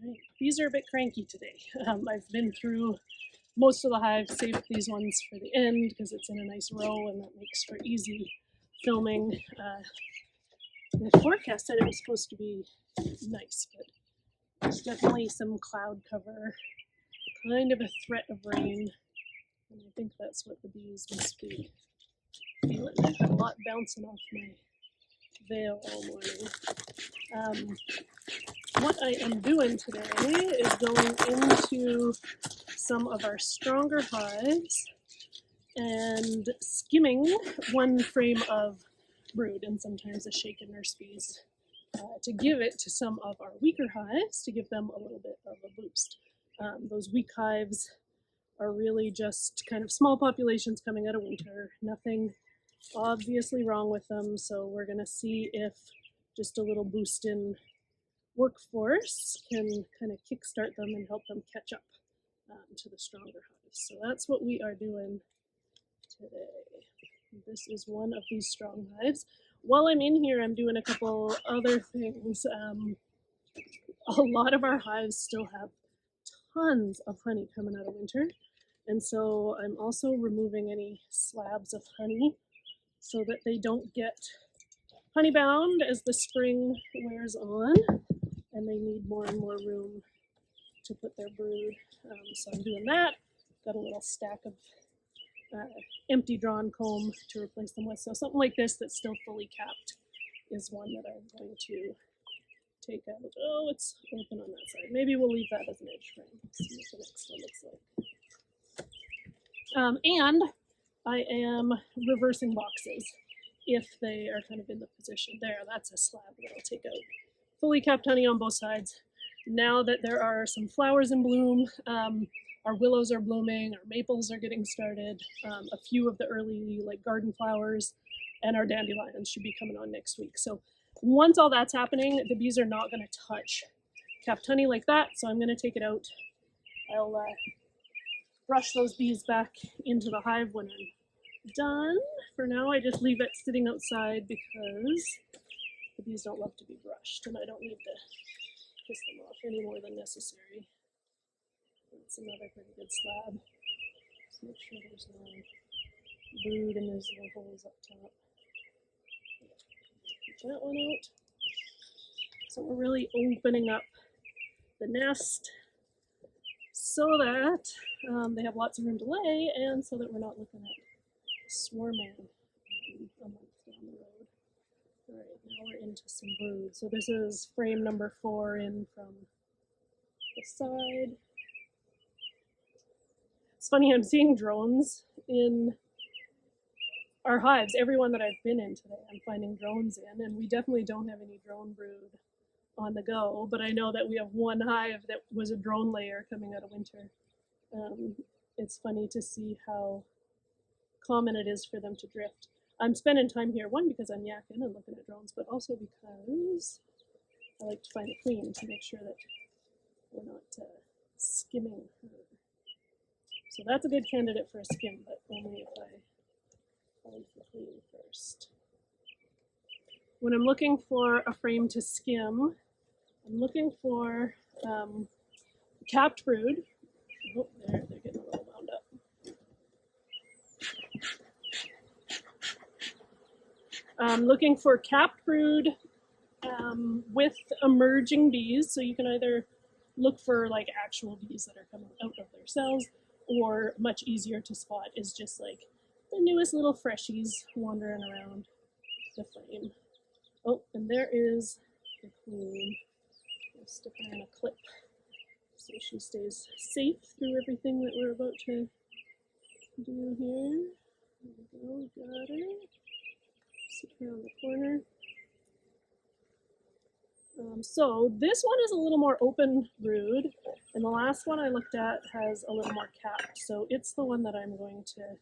Right. Bees are a bit cranky today. I've been through most of the hives, saved these ones for the end because it's in a nice row and that makes for easy filming. The forecast said it was supposed to be nice, but there's definitely some cloud cover, kind of a threat of rain, and I think that's what the bees must be feeling. I've had a lot bouncing off my veil all morning. What I am doing today is going into some of our stronger hives and skimming one frame of brood and sometimes a shaken nurse bees to give it to some of our weaker hives to give them a little bit of a boost. Those weak hives are really just kind of small populations coming out of winter, nothing obviously wrong with them, so we're going to see if just a little boost in workforce can kind of kickstart them and help them catch up to the stronger hives. So that's what we are doing today. This is one of these strong hives. While I'm in here, I'm doing a couple other things. A lot of our hives still have tons of honey coming out of winter, and so I'm also removing any slabs of honey so that they don't get honey bound as the spring wears on and they need more and more room to put their brood. So I'm doing that. Got a little stack of empty drawn comb to replace them with. So something like this that's still fully capped is one that I'm going to take out. Oh, it's open on that side. Maybe we'll leave that as an edge frame. See what the next one looks like. And I am reversing boxes if they are kind of in the position. There, that's a slab that I'll take out. Fully capped honey on both sides. Now that there are some flowers in bloom, our willows are blooming, our maples are getting started, a few of the early garden flowers, and our dandelions should be coming on next week. So once all that's happening, the bees are not going to touch capped honey like that, so I'm going to take it out. I'll brush those bees back into the hive when I'm done. For now, I just leave it sitting outside because the bees don't love to be brushed, and I don't need to piss them off any more than necessary. That's another pretty good slab. Just make sure there's no brood and there's no holes up top. Get that one out. So we're really opening up the nest so that they have lots of room to lay and so that we're not looking at swarming a month down the road. All right, now we're into some brood. So this is frame number 4 in from the side. It's funny, I'm seeing drones in our hives. Every one that I've been in today, I'm finding drones in, and we definitely don't have any drone brood on the go, but I know that we have one hive that was a drone layer coming out of winter. It's funny to see how common it is for them to drift. I'm spending time here, one, because I'm yakking and looking at drones, but also because I like to find a queen to make sure that we're not skimming her. So that's a good candidate for a skim, but only if I find the queen first. When I'm looking for a frame to skim, I'm looking for capped brood. Oh, they're getting a little wound up. I'm looking for capped brood with emerging bees. So you can either look for actual bees that are coming out of their cells, or much easier to spot is just the newest little freshies wandering around the frame. Oh, and there is the queen. I'll stick her in a clip so she stays safe through everything that we're about to do here. There we go, got her. Sit around the corner. So this one is a little more open brood, and the last one I looked at has a little more capped. So it's the one that I'm going to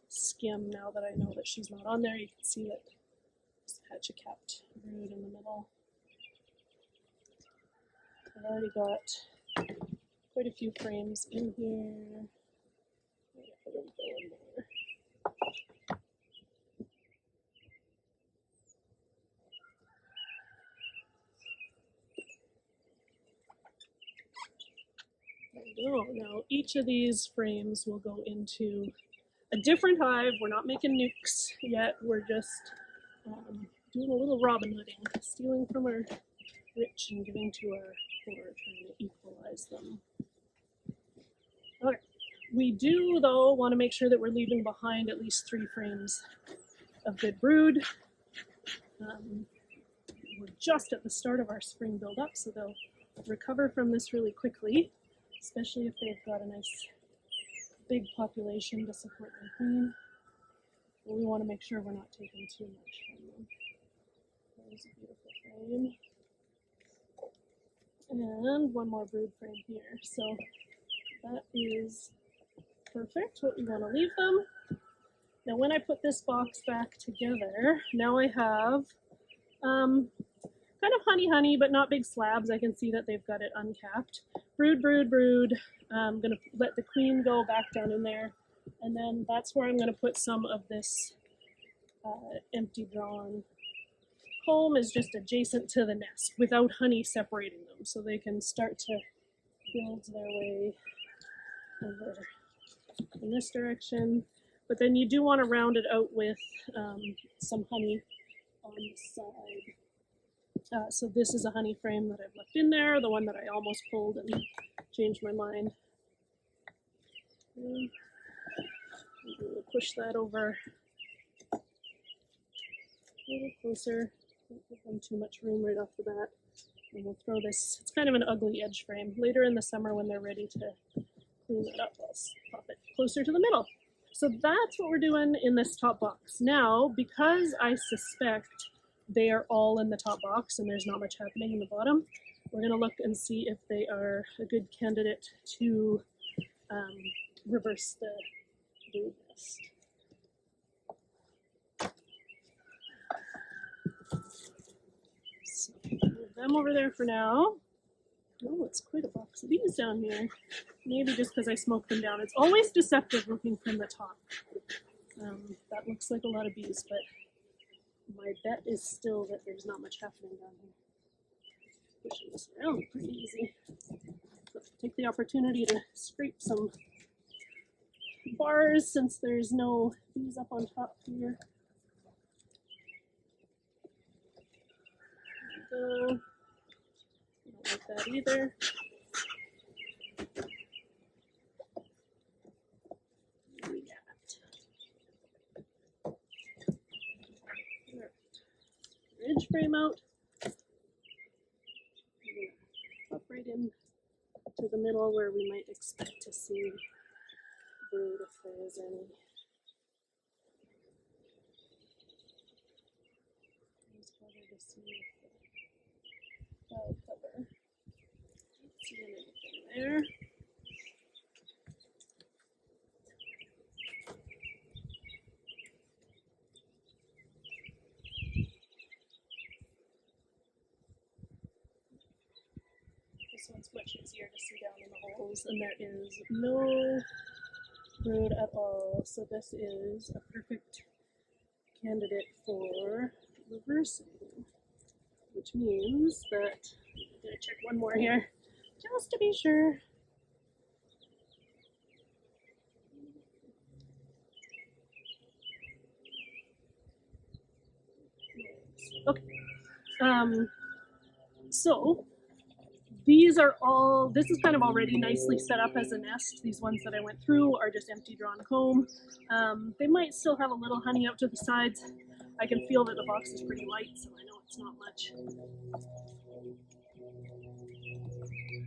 skim now that I know that she's not on there. You can see that there's a patch of capped brood in the middle. I've already got quite a few frames in here. There we go, more. There we go. Now each of these frames will go into a different hive. We're not making nukes yet. We're just doing a little Robin Hooding, stealing from our rich and giving to our poor, trying to equalize them. Okay. We do, though, want to make sure that we're leaving behind at least 3 frames of good brood. We're just at the start of our spring buildup, so they'll recover from this really quickly, especially if they've got a nice big population to support their queen. But we want to make sure we're not taking too much from them. There's a beautiful frame. And one more brood frame here. So that is perfect, what we want to leave them. Now when I put this box back together, now I have kind of honey, but not big slabs. I can see that they've got it uncapped. Brood, brood, brood. I'm going to let the queen go back down in there. And then that's where I'm going to put some of this empty drawn comb is just adjacent to the nest without honey separating them. So they can start to build their way over in this direction. But then you do want to round it out with some honey on the side. So this is a honey frame that I've left in there, the one that I almost pulled and changed my mind. And we'll push that over a little closer. Don't give them too much room right off the bat. And we'll throw this, it's kind of an ugly edge frame. Later in the summer when they're ready to clean it up, I'll pop it closer to the middle. So that's what we're doing in this top box. Now, because I suspect they are all in the top box and there's not much happening in the bottom, we're going to look and see if they are a good candidate to reverse the brood nest. So move them over there for now. Oh, it's quite a box of bees down here. Maybe just because I smoked them down. It's always deceptive looking from the top. That looks like a lot of bees, but my bet is still that there's not much happening down here. Pushing this around pretty easy. So take the opportunity to scrape some bars since there's no bees up on top here. There we go. Don't like that either. Ridge frame out. Up right in to the middle where we might expect to see brood if there is any. It's harder to see the cloud cover. Don't see anything there. This one's much easier to see down in the holes, and there is no brood at all. So this is a perfect candidate for reversing, which means that I'm going to check one more here just to be sure. Okay. So these are all, this is kind of already nicely set up as a nest. These ones that I went through are just empty drawn comb. They might still have a little honey out to the sides. I can feel that the box is pretty light, so I know it's not much.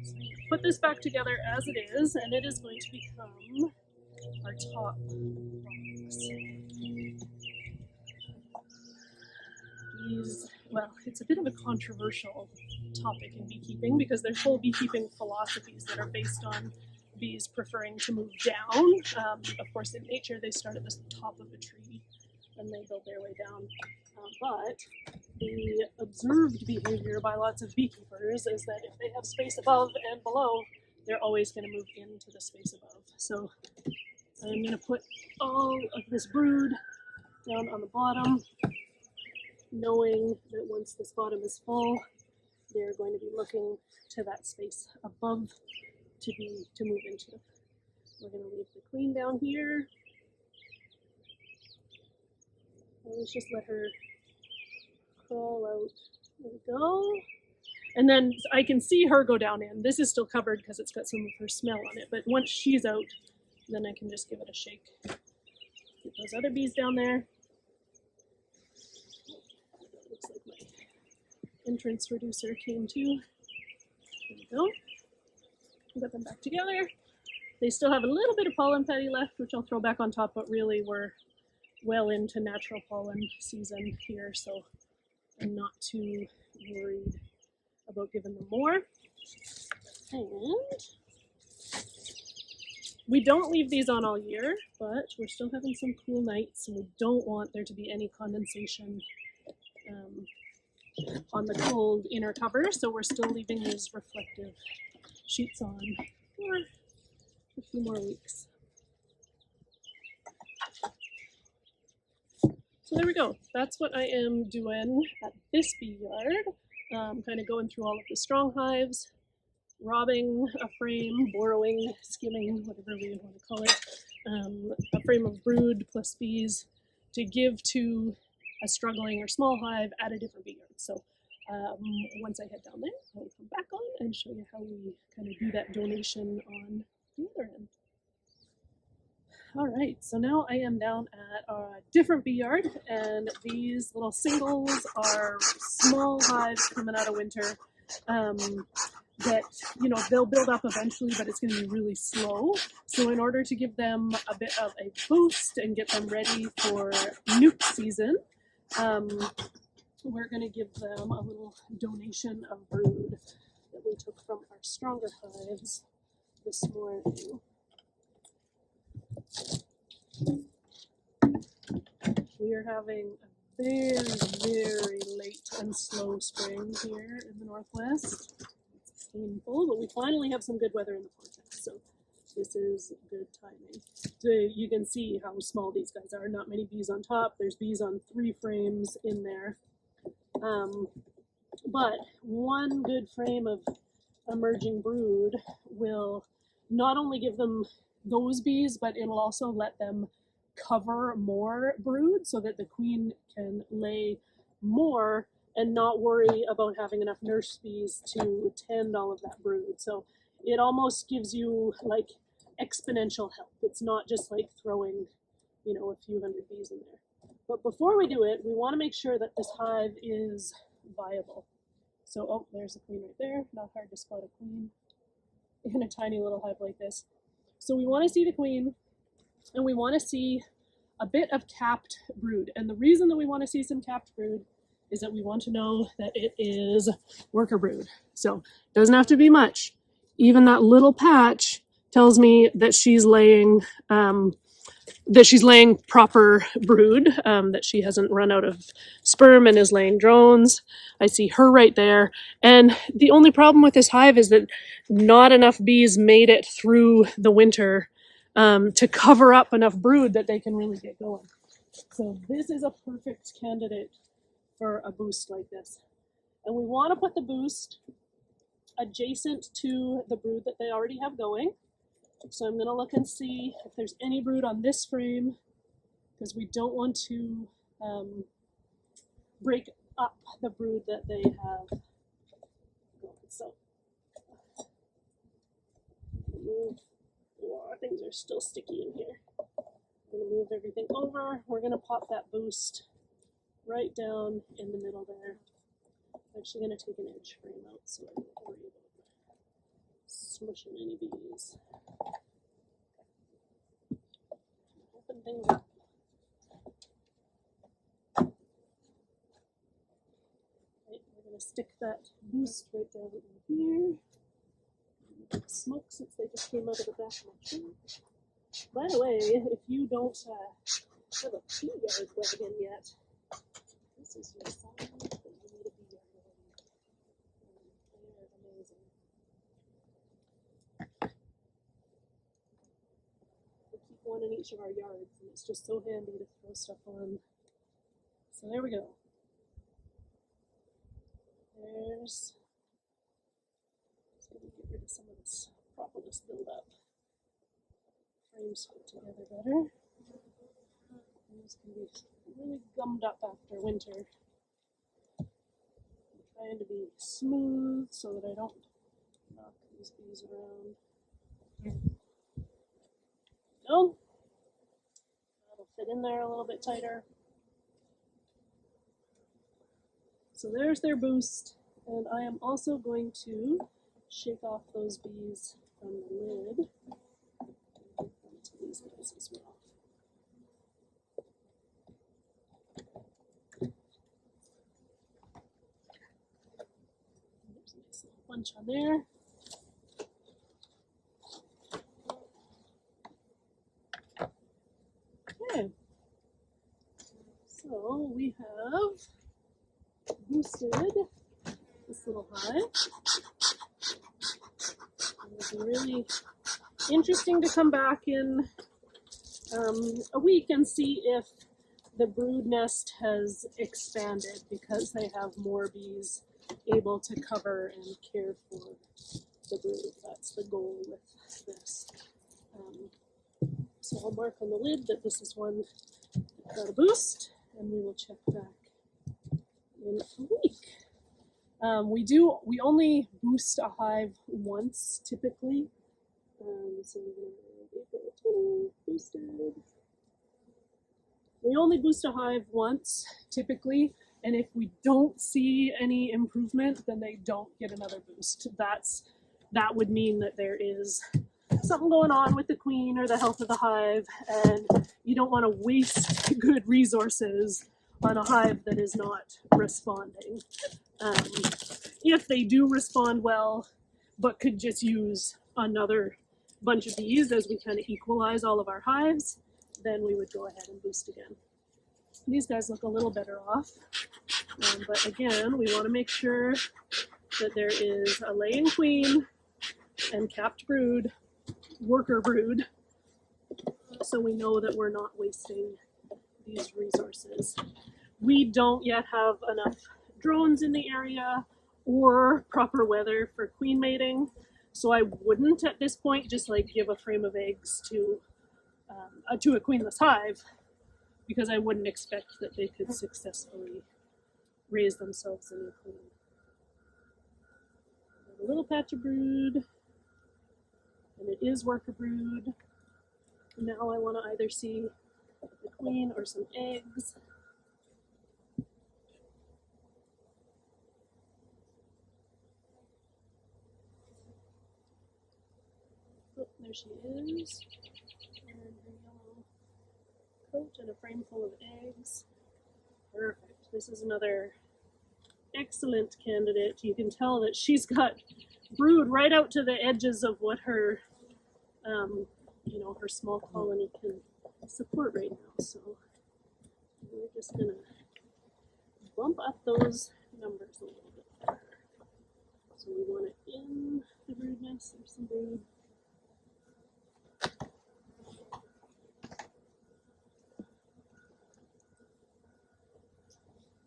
So put this back together as it is, and it is going to become our top box. These, well, it's a bit of a controversial topic in beekeeping because there's whole beekeeping philosophies that are based on bees preferring to move down. Of course, in nature, they start at the top of a tree and they build their way down. But the observed behavior by lots of beekeepers is that if they have space above and below, they're always going to move into the space above. So I'm going to put all of this brood down on the bottom, knowing that once this bottom is full, they're going to be looking to that space above to move into. We're going to leave the queen down here. Let's just let her crawl out. There we go. And then I can see her go down in. This is still covered because it's got some of her smell on it. But once she's out, then I can just give it a shake. Get those other bees down there. Looks like my entrance reducer came too. There we go. Got them back together. They still have a little bit of pollen patty left, which I'll throw back on top, but really we're well into natural pollen season here, so I'm not too worried about giving them more. And we don't leave these on all year, but we're still having some cool nights, and we don't want there to be any condensation on the cold inner cover, so we're still leaving these reflective sheets on for a few more weeks. So there we go. That's what I am doing at this bee yard. Kind of going through all of the strong hives, robbing a frame, borrowing, skimming, whatever we want to call it, a frame of brood plus bees to give to a struggling or small hive at a different bee yard. So once I head down there, I'll come back on and show you how we kind of do that donation on the other end. All right, so now I am down at a different bee yard, and these little singles are small hives coming out of winter that, you know, they'll build up eventually, but it's going to be really slow. So in order to give them a bit of a boost and get them ready for nuke season, we're going to give them a little donation of brood that we took from our stronger hives this morning. We are having a very late and slow spring here in the Northwest. It's painful, but we finally have some good weather in the forecast, so this is good timing. So you can see how small these guys are. Not many bees on top. There's bees on 3 frames in there. But one good frame of emerging brood will not only give them those bees, but it'll also let them cover more brood so that the queen can lay more and not worry about having enough nurse bees to tend all of that brood. So it almost gives you like exponential help. It's not just like throwing, you know, a few hundred bees in there. But before we do it, we want to make sure that this hive is viable. So, oh, there's a queen right there. Not hard to spot a queen in a tiny little hive like this. So we want to see the queen, and we want to see a bit of capped brood. And the reason that we want to see some capped brood is that we want to know that it is worker brood. So it doesn't have to be much. Even that little patch tells me that she's laying proper brood, that she hasn't run out of sperm and is laying drones. I see her right there. And the only problem with this hive is that not enough bees made it through the winter to cover up enough brood that they can really get going. So this is a perfect candidate for a boost like this. And we want to put the boost adjacent to the brood that they already have going. So I'm going to look and see if there's any brood on this frame, because we don't want to break up the brood that they have going. So things are still sticky in here. I'm going to move everything over. We're going to pop that boost right down in the middle there. I'm actually going to take an edge frame out so I don't worry about smushing any bees. Open things up. Right, we're going to stick that boost right down in here. Smoke since they just came out of the back of my tree. By the way, if you don't have a bee yard wagon yet, this is your sign that you need a bee yard wagon. They are amazing. We keep one in each of our yards, and it's just so handy to throw stuff on. So there we go. There's. Let's get rid of some of this crop will just build up. Frames fit together better. These can be really gummed up after winter. I'm trying to be smooth so that I don't knock these bees around. No, that'll fit in there a little bit tighter. So there's their boost, and I am also going to shake off those bees from the lid and give them to these guys as well. There's a nice little bunch on there. Okay, so we have boosted this little hive. It'll be really interesting to come back in a week and see if the brood nest has expanded because they have more bees able to cover and care for the brood. That's the goal with this. So I'll mark on the lid that this is one that got a boost, and we will check back in a week. We only boost a hive once typically. So April boosted. We only boost a hive once typically, and if we don't see any improvement, then they don't get another boost. That would mean that there is something going on with the queen or the health of the hive, and you don't want to waste good resources on a hive that is not responding. If they do respond well, but could just use another bunch of bees as we kind of equalize all of our hives, then we would go ahead and boost again. These guys look a little better off, but again, we want to make sure that there is a laying queen and capped brood, worker brood, so we know that we're not wasting these resources. We don't yet have enough drones in the area or proper weather for queen mating, so I wouldn't at this point just like give a frame of eggs to a queenless hive, because I wouldn't expect that they could successfully raise themselves a new queen. A little patch of brood, and it is worker brood. Now I want to either see the queen or some eggs. Oh, there she is. And her yellow coat and a frame full of eggs. Perfect. This is another excellent candidate. You can tell that she's got brood right out to the edges of what her her small colony can support right now. So we're just gonna bump up those numbers a little bit better. So we want it in the brood nest. There's some brood.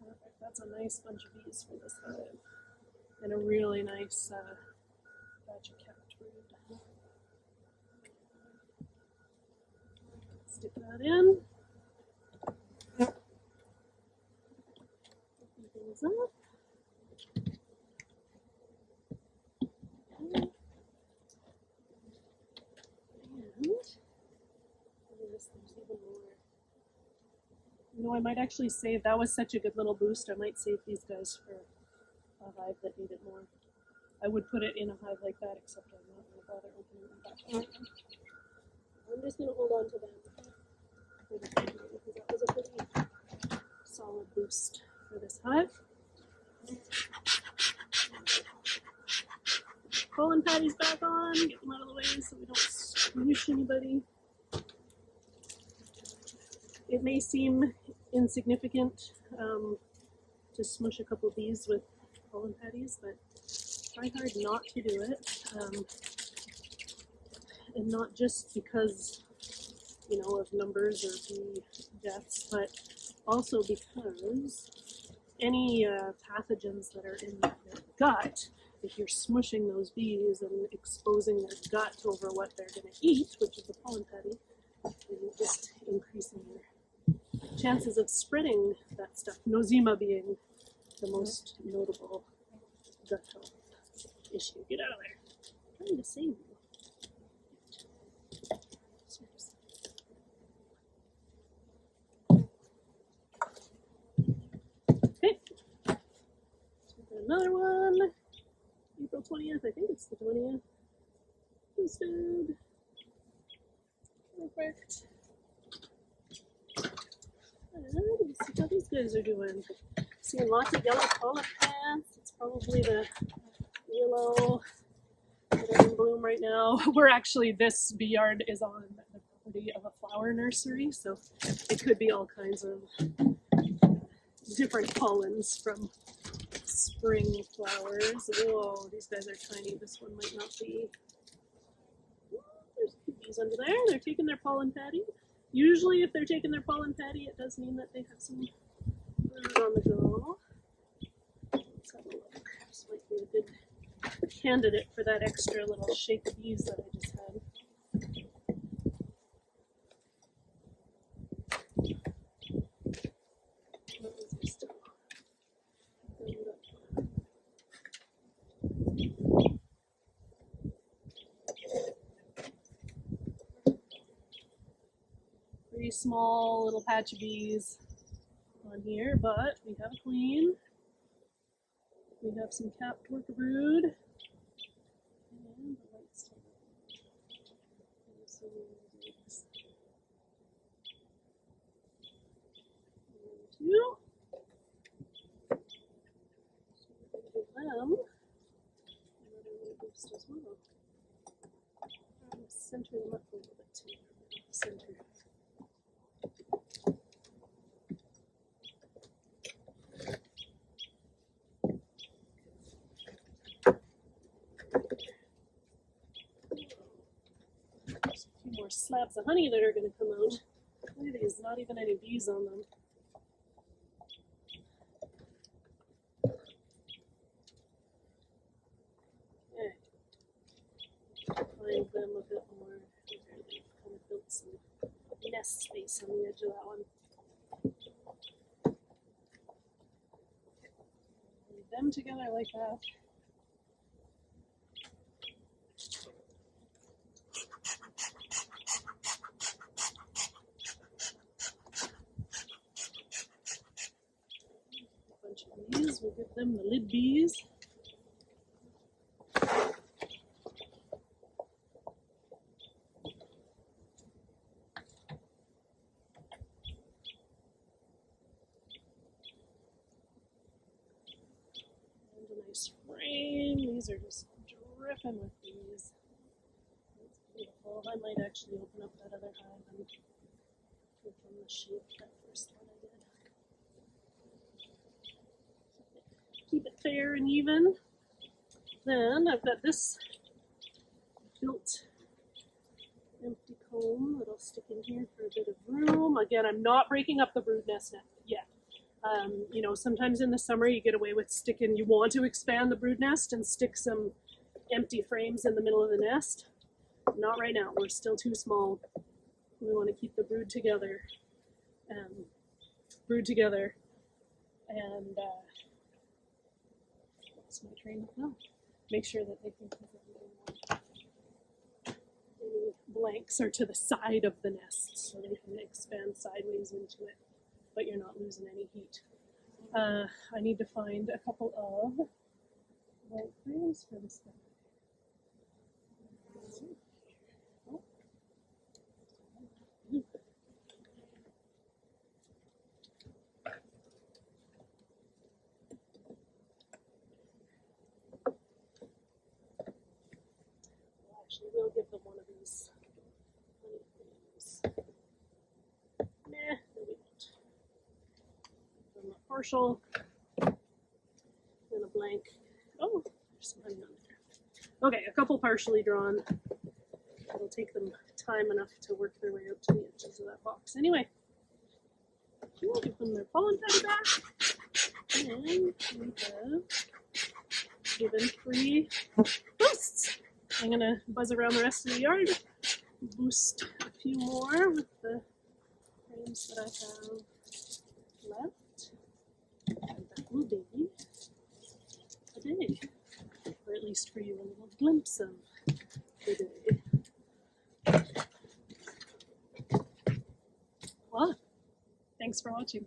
Perfect. That's a nice bunch of bees for this hive, and a really nice batch of capped brood. Stick that in. Open things up. And there's even more. I might actually save, that was such a good little boost, I might save these guys for a hive that needed more. I would put it in a hive like that, except I'm not going to bother opening them back up. I'm just going to hold on to them because that was a pretty solid boost for this hive. Colon patties back on, get them out of the way so we don't squish anybody. It may seem insignificant to smush a couple of bees with pollen patties, but try hard not to do it. And not just because, of numbers or bee deaths, but also because any pathogens that are in the gut if you're smushing those bees and exposing their gut over what they're going to eat, which is the pollen patty, you're just increasing your chances of spreading that stuff. Nosema being the most notable gut health issue. Get out of there. I'm trying to save you. Okay. Another one. April 20th. I think it's the 20th. Posted. Perfect. And let's see how these guys are doing. Seeing lots of yellow pollen plants. It's probably the willow that are in bloom right now. We're actually, this bee yard is on the property of a flower nursery, so it could be all kinds of different pollens from spring flowers. Whoa, these guys are tiny. This one might not be. There's bees under there. They're taking their pollen patty. Usually if they're taking their pollen patty, it does mean that they have some brood on the go. Let's have a look. This might be a good candidate for that extra little shake of bees that I just had. Pretty small little patch of bees on here, but we have a queen. We have some capped worker brood. And the white still. Two. Give them another little boost as well. I'm going to center them up a little bit too. Center. There's a few more slabs of honey that are going to come out. Look at these, not even any bees on them. Okay. Find them a bit more. They've kind of built some nest space on the edge of that one. Leave them together like that. Bees, we'll give them the lid bees. And a nice frame. These are just dripping with bees. That's beautiful. I might actually open up that other hive and give them the shape that first one I did. Keep it fair and even. Then I've got this built empty comb that'll stick in here for a bit of room. Again, I'm not breaking up the brood nest yet. You know, sometimes in the summer you get away with sticking, you want to expand the brood nest and stick some empty frames in the middle of the nest. Not right now, we're still too small. We want to keep the brood together. And that's my train of thought. Make sure that they can cover any blanks are to the side of the nest so they can expand sideways into it, but you're not losing any heat. I need to find a couple of blank frames for this guy. We'll give them one of these honey frames. Nah, no we won't. Give them a partial and a blank. Oh, there's some honey on there. Okay, a couple partially drawn. It'll take them time enough to work their way out to the edges of that box. Anyway, we'll give them their pollen patty back. And we have given 3 boosts. I'm gonna buzz around the rest of the yard, boost a few more with the frames that I have left, and that will be a day, or at least for you a little glimpse of the day. Well, thanks for watching.